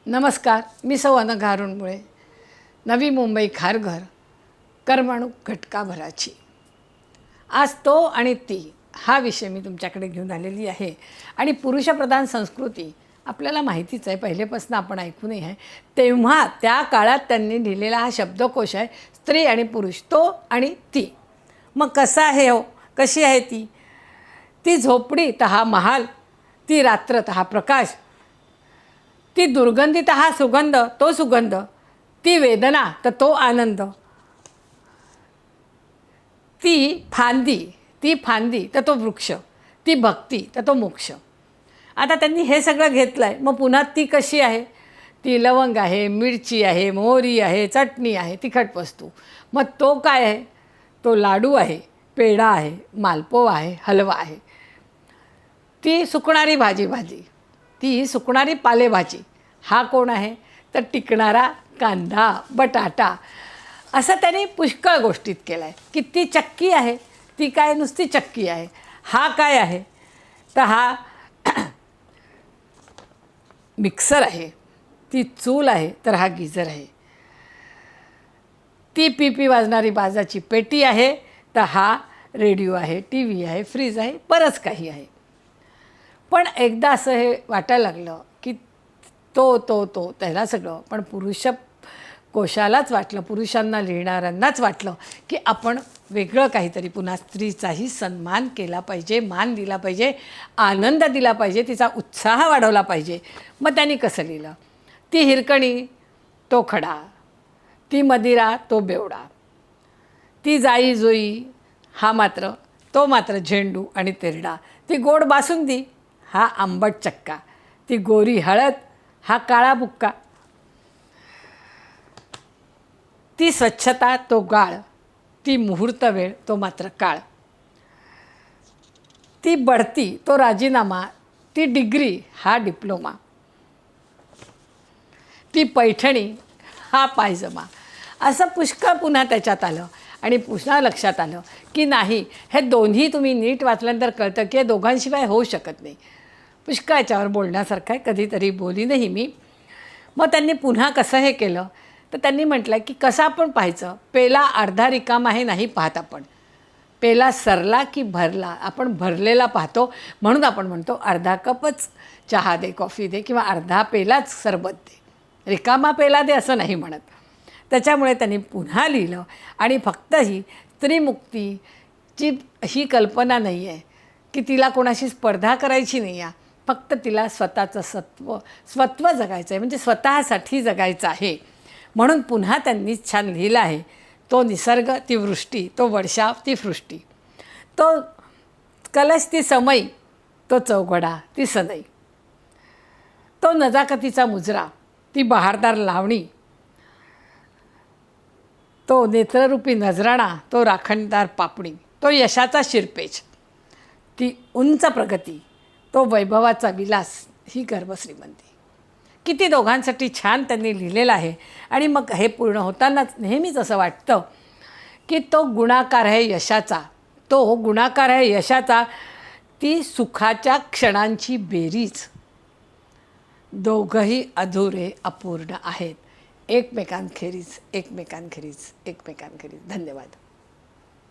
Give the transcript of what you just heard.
नमस्कार, मी सौ अनघा अरुणमुळे. नवी मुंबई खारघर करमणूक घटकाभराची. आज तो आणि ती हा विषय मी तुमच्याकडे घेऊन आलेली आहे. आणि पुरुषप्रधान संस्कृती आपल्याला माहितीच आहे, पहिलेपासून आपण ऐकूनही आहे. तेव्हा त्या काळात त्यांनी लिहिलेला हा शब्दकोश आहे, स्त्री आणि पुरुष, तो आणि ती. मग कसा आहे हो, कशी आहे ती? ती झोपडी तर हा महाल, ती रात्र तर हा प्रकाश, ती दुर्गंधी तर हा सुगंध, तो सुगंध, ती वेदना तर तो आनंद, ती फांदी तर तो वृक्ष, ती भक्ती तर तो मोक्ष. आता त्यांनी हे सगळं घेतलं आहे. मग पुन्हा ती कशी आहे? ती लवंग आहे, मिरची आहे, मोहरी आहे, चटणी आहे, तिखट वस्तू. मग तो काय आहे? तो लाडू आहे, पेढा आहे, मालपोवा आहे, हलवा आहे. ती सुकणारी भाजी, ती सुकणारी पालेभाजी. हा कोण आहे? तर टिकणारा कांदा, बटाटा. असं त्यांनी पुष्कळ गोष्टीत केलं आहे की ती चक्की आहे, ती काय नुसती चक्की आहे. हा काय आहे? तर हा मिक्सर आहे, ती चूल आहे, तर हा गिझर आहे. ती पी वाजणारी बाजाची पेटी आहे, तर हा रेडिओ आहे, टी व्ही आहे, फ्रीज आहे, बरंच काही आहे. पण एकदा असं हे वाटायला लागलं की तो त्याला सगळं, पण कोशालाच वाटलं, पुरुषांना लिहिणाऱ्यांनाच वाटलं की आपण वेगळं काहीतरी, पुन्हा स्त्रीचाही सन्मान केला पाहिजे, मान दिला पाहिजे, आनंद दिला पाहिजे, तिचा उत्साह वाढवला पाहिजे. मग त्यांनी कसं लिहिलं? ती हिरकणी तो खडा, ती मदिरा तो बेवडा, ती जाई जुई तो मात्र झेंडू आणि तेरडा, ती गोड बासुंदी हा आंबट चक्का, ती गोरी हळद हा काळा बुक्का, ती स्वच्छता तो गाळ, ती मुहूर्त वेळ तो मात्र काळ, ती बढती तो राजीनामा, ती डिग्री हा डिप्लोमा, ती पैठणी हा पायजमा. असं पुष्कळ पुन्हा त्याच्यात आलं. आणि पुन्हा लक्षात आलं की नाही, हे दोन्ही तुम्ही नीट वाचल्यानंतर कळतं की हे दोघांशिवाय होऊ शकत नाही. पुष्कळ याच्यावर बोलण्यासारखं आहे, कधीतरी बोलीनही मी. मग त्यांनी पुन्हा कसं हे केलं? तर त्यांनी म्हटलं की कसं आपण पाहायचं, पेला अर्धा रिकामा आहे नाही पाहत आपण, पेला सरला की भरला, आपण भरलेला पाहतो. म्हणून आपण म्हणतो अर्धा कपच चहा दे, कॉफी दे, किंवा अर्धा पेलाच सरबत दे, रिकामा पेला दे असं नाही म्हणत. त्याच्यामुळे त्यांनी पुन्हा लिहिलं. आणि फक्त ही स्त्रीमुक्तीची ही कल्पना नाही आहे की तिला कोणाशी स्पर्धा करायची नाही आहे, फक्त तिला स्वतःचं स्वत्व जगायचं आहे, म्हणजे स्वतःसाठी जगायचं आहे. म्हणून पुन्हा त्यांनी छान लिहिलं आहे. तो निसर्ग ती वृष्टी, तो वर्षाव ती सृष्टी, तो कलश ती समई, तो चौघडा ती सनई, तो नजाकतीचा मुजरा, ती बहारदार लावणी, तो नेत्ररूपी नजराणा, तो राखणदार पापणी, तो यशाचा शिरपेच, ती उंच प्रगती, तो वैभवाचा विलास, ही गर्भश्रीमंती. किती दोघांसाठी छान त्यांनी लिहिलेलं आहे. आणि मग हे पूर्ण होतानाच नेहमीच असं वाटतं की तो गुणाकार आहे यशाचा, ती सुखाच्या क्षणांची बेरीज, दोघंही अधुरे अपूर्ण आहेत, एकमेकांखेरीज. धन्यवाद.